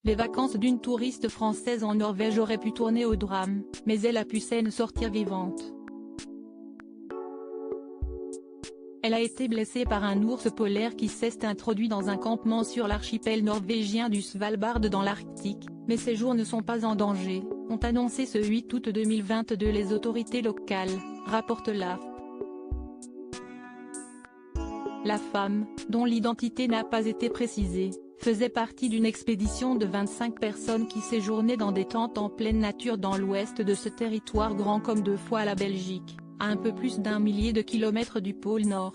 Les vacances d'une touriste française en Norvège auraient pu tourner au drame, mais elle a pu s'en sortir vivante. Elle a été blessée par un ours polaire qui s'est introduit dans un campement sur l'archipel norvégien du Svalbard dans l'Arctique, mais ses jours ne sont pas en danger, ont annoncé ce 8 août 2022 les autorités locales, rapporte l'AFP. La femme, dont l'identité n'a pas été précisée, faisait partie d'une expédition de 25 personnes qui séjournaient dans des tentes en pleine nature dans l'ouest de ce territoire grand comme 2 fois la Belgique, à un peu plus d'1 millier de kilomètres du pôle Nord.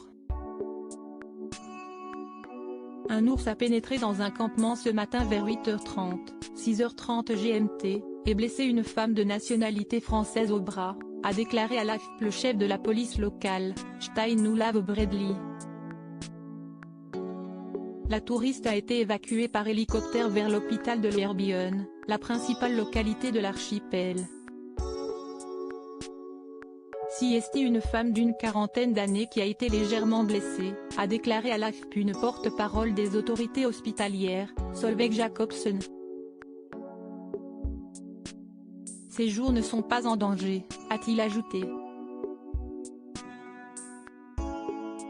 Un ours a pénétré dans un campement ce matin vers 8h30, 6h30 GMT, et blessé une femme de nationalité française au bras, a déclaré à l'AFP le chef de la police locale, Stein Olav Bredli. La touriste a été évacuée par hélicoptère vers l'hôpital de Longyearbyen, la principale localité de l'archipel. Siesti, une femme d'une quarantaine d'années qui a été légèrement blessée, a déclaré à l'AFP une porte-parole des autorités hospitalières, Solveig Jacobsen. Ces jours ne sont pas en danger, a-t-il ajouté.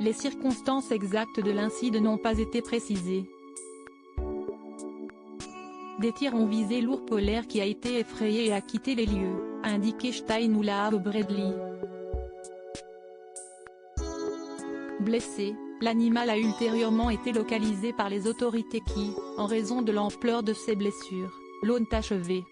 Les circonstances exactes de l'incident n'ont pas été précisées. Des tirs ont visé l'ours polaire qui a été effrayé et a quitté les lieux, a indiqué Stein Olav Bredli. Blessé, l'animal a ultérieurement été localisé par les autorités qui, en raison de l'ampleur de ses blessures, l'ont achevé.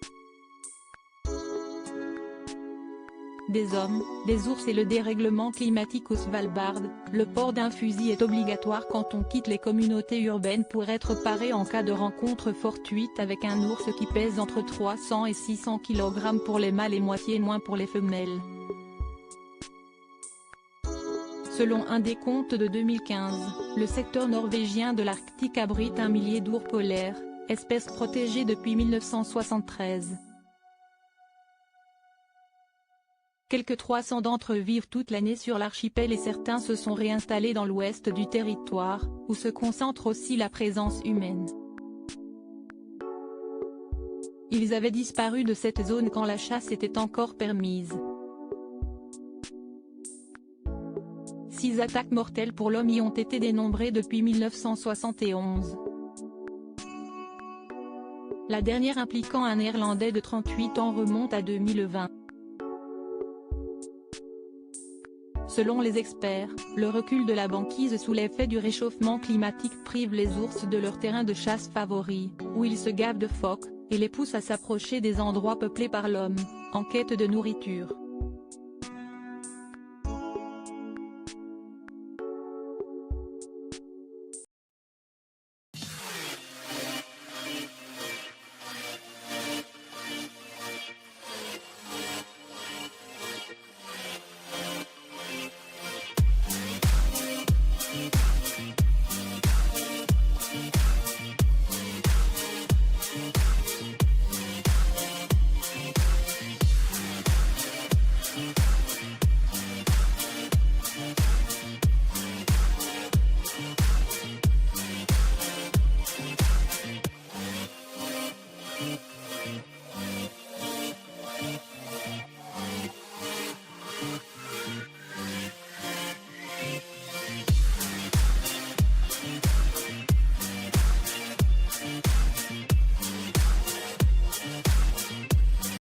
Des hommes, des ours et le dérèglement climatique au Svalbard, le port d'un fusil est obligatoire quand on quitte les communautés urbaines pour être paré en cas de rencontre fortuite avec un ours qui pèse entre 300 et 600 kg pour les mâles et moitié moins pour les femelles. Selon un décompte de 2015, le secteur norvégien de l'Arctique abrite 1 millier d'ours polaires, espèces protégées depuis 1973. Quelques 300 d'entre eux vivent toute l'année sur l'archipel et certains se sont réinstallés dans l'ouest du territoire, où se concentre aussi la présence humaine. Ils avaient disparu de cette zone quand la chasse était encore permise. 6 attaques mortelles pour l'homme y ont été dénombrées depuis 1971. La dernière impliquant un Néerlandais de 38 ans remonte à 2020. Selon les experts, le recul de la banquise sous l'effet du réchauffement climatique prive les ours de leur terrain de chasse favori, où ils se gavent de phoques, et les pousse à s'approcher des endroits peuplés par l'homme, en quête de nourriture.